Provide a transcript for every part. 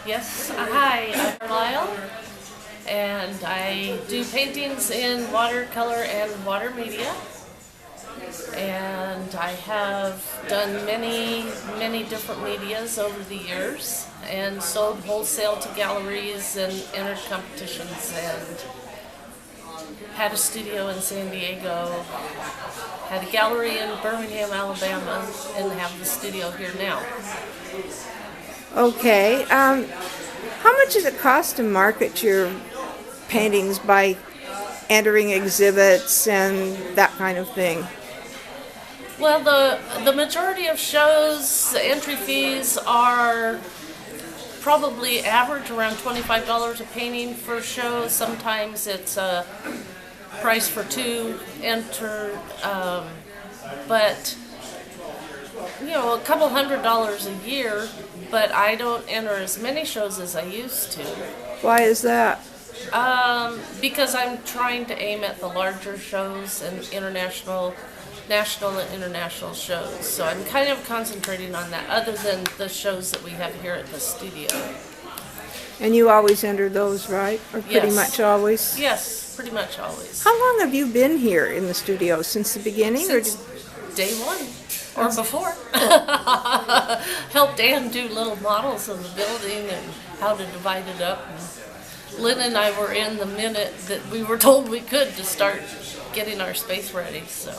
Yes, hi, I'm Carlisle, and I do paintings in watercolor and water media. And I have done many different medias over the years and sold wholesale to galleries and entered competitions and had a studio in San Diego, had a gallery in Birmingham, Alabama, and have the studio here now. Okay. How much does it cost to market your paintings by entering exhibits and that kind of thing? Well, the majority of shows, the entry fees are probably average around $25 a painting for show. Sometimes it's a price for two enter, but a couple $100s a year. But I don't enter as many shows as I used to. Why is that? Because I'm trying to aim at the larger shows and national and international shows. So I'm kind of concentrating on that, other than the shows that we have here at the studio. And you always enter those, right? Or pretty Yes. much always? Yes, pretty much always. How long have you been here in the studio? Since the beginning? Since day one. Or before. Helped Ann do little models of the building and how to divide it up. And Lynn and I were in the minute that we were told we could to start getting our space ready. So.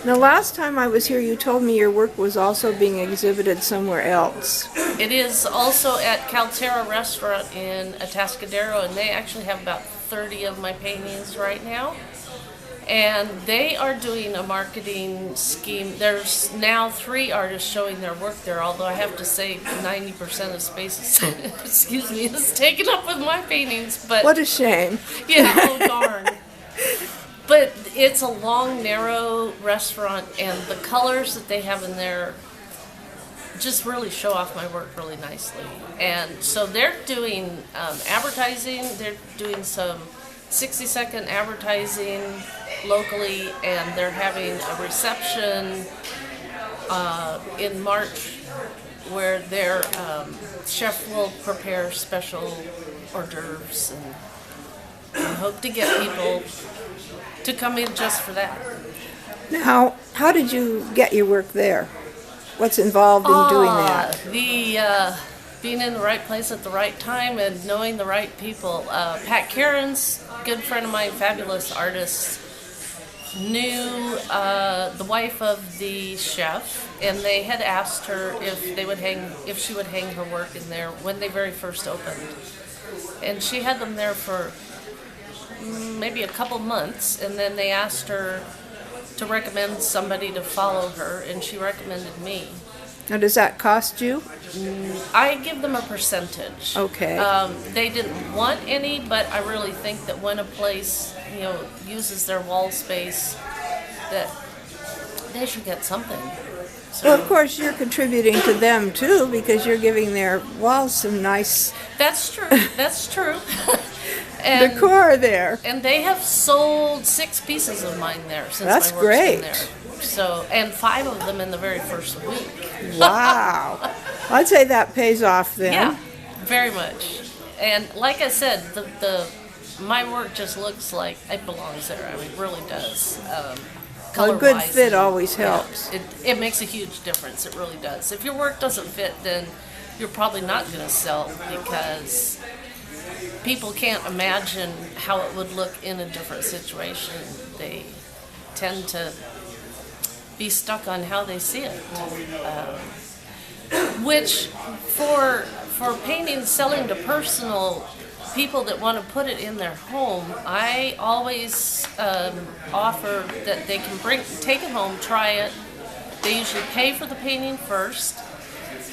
The last time I was here, you told me your work was also being exhibited somewhere else. It is also at Terra Restaurant in Atascadero, and they actually have about 30 of my paintings right now. And they are doing a marketing scheme. There's now 3 artists showing their work there, although I have to say 90% of space is taken up with my paintings. But what a shame. Yeah, oh darn. But it's a long, narrow restaurant, and the colors that they have in there just really show off my work really nicely. And so they're doing advertising. They're doing some 60-second advertising locally, and they're having a reception in March where their chef will prepare special hors d'oeuvres, and I hope to get people to come in just for that. Now, how did you get your work there? What's involved in doing that? Being in the right place at the right time and knowing the right people. Pat Caron's a good friend of mine, fabulous artist, knew the wife of the chef, and they had asked her if she would hang her work in there when they very first opened. And she had them there for maybe a couple months, and then they asked her to recommend somebody to follow her, and she recommended me. Now, does that cost you? I give them a percentage. Okay. They didn't want any, but I really think that when a place, uses their wall space, that they should get something. So, well, of course, you're contributing to them, too, because you're giving their walls some nice that's true. That's true. And, decor there. And they have sold 6 pieces of mine there since That's my work's great. been there. So, and 5 of them in the very first week. Wow. I'd say that pays off then. Yeah, very much. And like I said, my work just looks like it belongs there. I mean, it really does. Well, a good fit always helps. Yeah, it makes a huge difference. It really does. If your work doesn't fit, then you're probably not going to sell, because people can't imagine how it would look in a different situation. They tend to be stuck on how they see it. Which, for painting, selling to personal people that want to put it in their home, I always offer that they can take it home, try it. They usually pay for the painting first.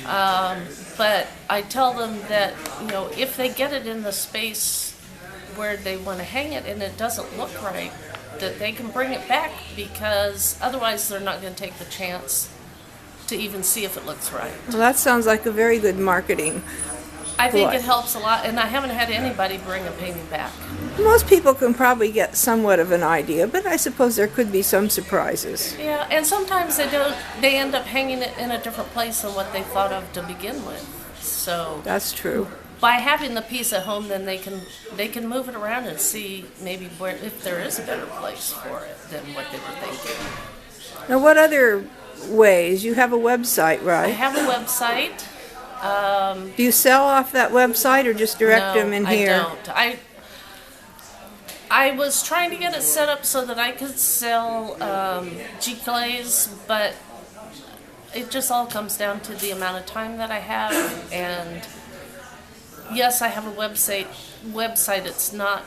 But I tell them that, if they get it in the space where they want to hang it and it doesn't look right, that they can bring it back, because otherwise they're not going to take the chance to even see if it looks right. Well, that sounds like a very good marketing. I think it helps a lot, and I haven't had anybody bring a painting back. Most people can probably get somewhat of an idea, but I suppose there could be some surprises. Yeah, and sometimes they don't. They end up hanging it in a different place than what they thought of to begin with. So That's true. by having the piece at home, then they can move it around and see maybe where, if there is a better place for it than what they were thinking. Now, what other ways? You have a website, I right? have a website. Do you sell off that website or just direct them in here? I don't. I was trying to get it set up so that I could sell G-clays, but it just all comes down to the amount of time that I have. And yes, I have a website. It's not,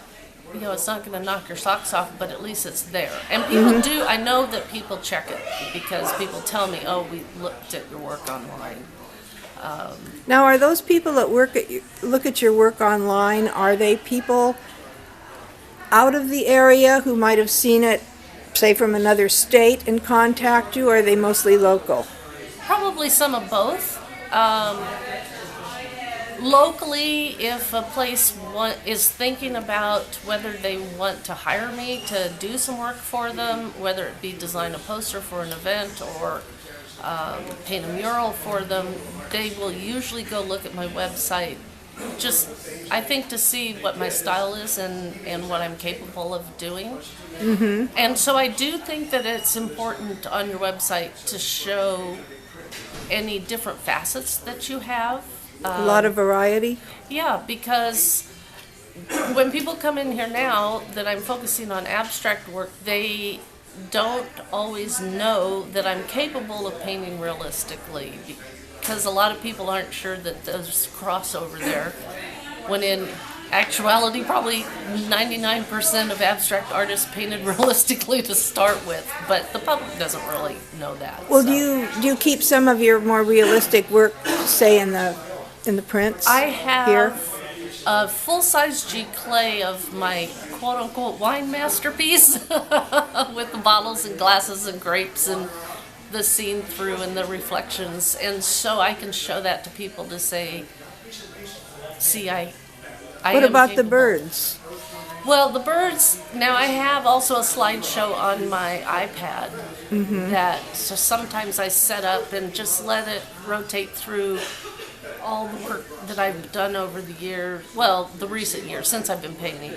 it's not going to knock your socks off, but at least it's there. And people do. I know that people check it because people tell me, "Oh, we looked at your work online." Now, are those people that look at your work online, are they people out of the area who might have seen it, say from another state, and contact you, or are they mostly local? Probably some of both. Locally, if a place is thinking about whether they want to hire me to do some work for them, whether it be design a poster for an event or paint a mural for them, they will usually go look at my website, just I think to see what my style is and what I'm capable of doing. Mm-hmm. And so I do think that it's important on your website to show any different facets that you have. A lot of variety? Yeah, because when people come in here now that I'm focusing on abstract work, they don't always know that I'm capable of painting realistically, because a lot of people aren't sure that there's crossover there, when in actuality probably 99% of abstract artists painted realistically to start with, but the public doesn't really know that. Well, so. do you keep some of your more realistic work, say, in the prints? I have here? a full-size G-clay of my quote-unquote wine masterpiece with the bottles and glasses and grapes and the scene through and the reflections, and so I can show that to people to say, see, I What am about the capable. birds? Well, the birds, now I have also a slideshow on my iPad that so sometimes I set up and just let it rotate through all the work that I've done over the year, well, the recent years since I've been painting.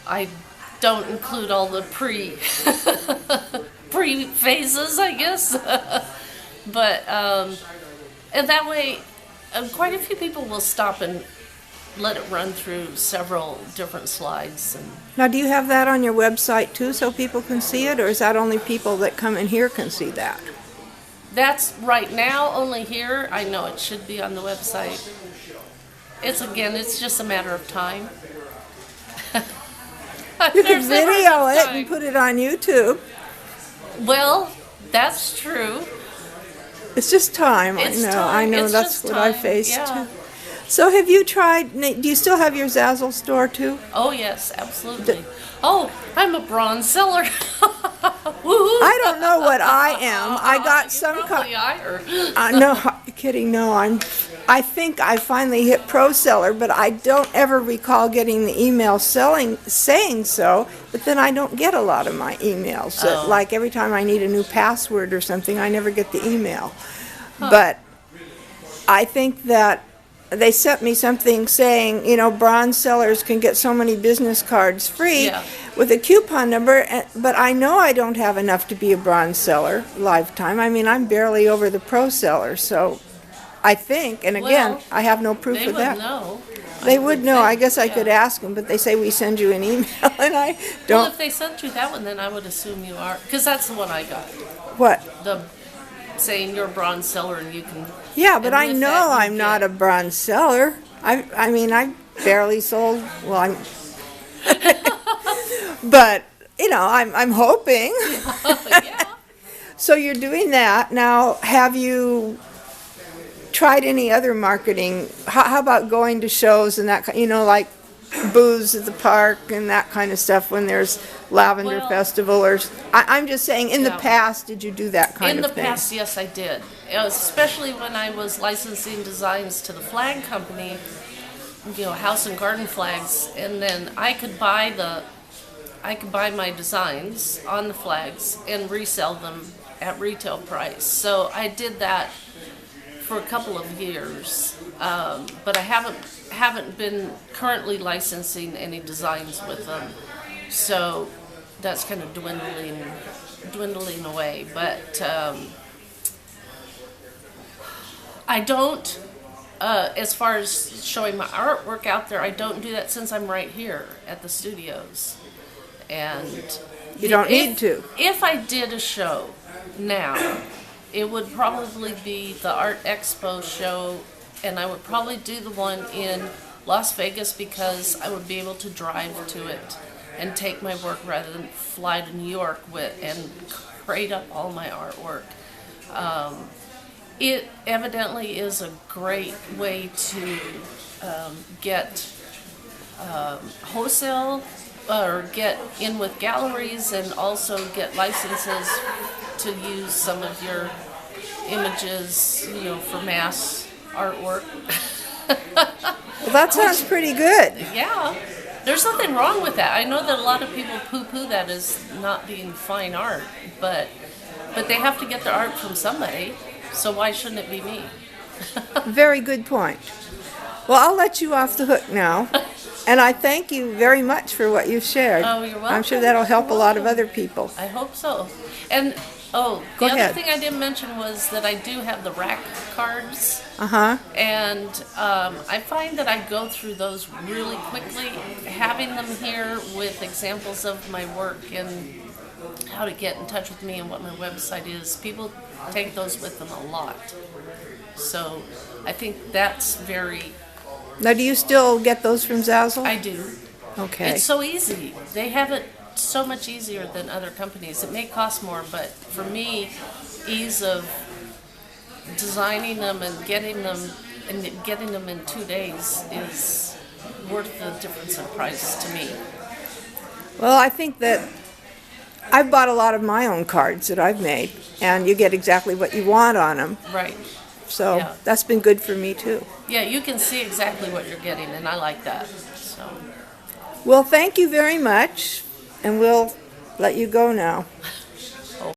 I don't include all the pre phases, I guess, but and that way, quite a few people will stop and let it run through several different slides. And Now, do you have that on your website too, so people can see it, or is that only people that come in here can see that? that's right now only here. I know it should be on the website. It's just a matter of time. You could There's never video enough it time. and put it on YouTube. Well, that's true. It's just time. It's I know. time. I know It's that's just what I time. faced Yeah. too. So, have you tried? Do you still have your Zazzle store too? Oh yes, absolutely. Oh, I'm a bronze seller. Woohoo! I don't know what I am. I got some Probably higher. no, kidding. No, I think I finally hit pro seller, but I don't ever recall getting the email saying so. But then I don't get a lot of my emails. So, Oh. like every time I need a new password or something, I never get the email. But I think that they sent me something saying, bronze sellers can get so many business cards free Yeah. with a coupon number, but I know I don't have enough to be a bronze seller lifetime. I mean, I'm barely over the pro seller, so I think, and again, Well, I have no proof They of would that. know. They would know. I think, guess I yeah. could ask them, but they say we send you an email, and I Well, don't. if they sent you that one, then I would assume you are, because that's the one I got. What? The saying you're a bronze seller and you can. Yeah, but and I with know that, you I'm not a get- bronze seller. I mean, I barely sold. Well, I'm. But I'm hoping. Yeah. So you're doing that now. Have you tried any other marketing? How about going to shows and that like booths at the park and that kind of stuff when there's Lavender Well- Festival or I'm just saying in the Yeah. past did you do that kind In of the thing? past, yes, I did. Especially when I was licensing designs to the flag company. house and garden flags, and then I could buy my designs on the flags and resell them at retail price. So I did that for a couple of years, but I haven't been currently licensing any designs with them. So that's kind of dwindling away. But I don't. As far as showing my artwork out there, I don't do that since I'm right here at the studios. And you don't need to. If I did a show now, it would probably be the Art Expo show, and I would probably do the one in Las Vegas because I would be able to drive to it and take my work rather than fly to New York and crate up all my artwork. It evidently is a great way to get wholesale or get in with galleries and also get licenses to use some of your images, for mass artwork. Well, that sounds pretty good. Yeah, there's nothing wrong with that. I know that a lot of people poo-poo that as not being fine art, but they have to get their art from somebody. So why shouldn't it be me? Very good point. Well, I'll let you off the hook now. And I thank you very much for what you've shared. Oh, you're welcome. I'm sure that'll help a lot of other people. I hope so. And, the other thing I didn't mention was that I do have the rack cards. Uh-huh. And I find that I go through those really quickly. Having them here with examples of my work and how to get in touch with me and what my website is, people take those with them a lot. So I think that's very... Now, do you still get those from Zazzle? I do. Okay. It's so easy. They have it so much easier than other companies. It may cost more, but for me, ease of designing them and getting them in 2 days is worth the difference in price to me. Well, I think that I've bought a lot of my own cards that I've made, and you get exactly what you want on them. Right. So Yeah. that's been good for me, too. Yeah, you can see exactly what you're getting, and I like that. So. Well, thank you very much, and we'll let you go now.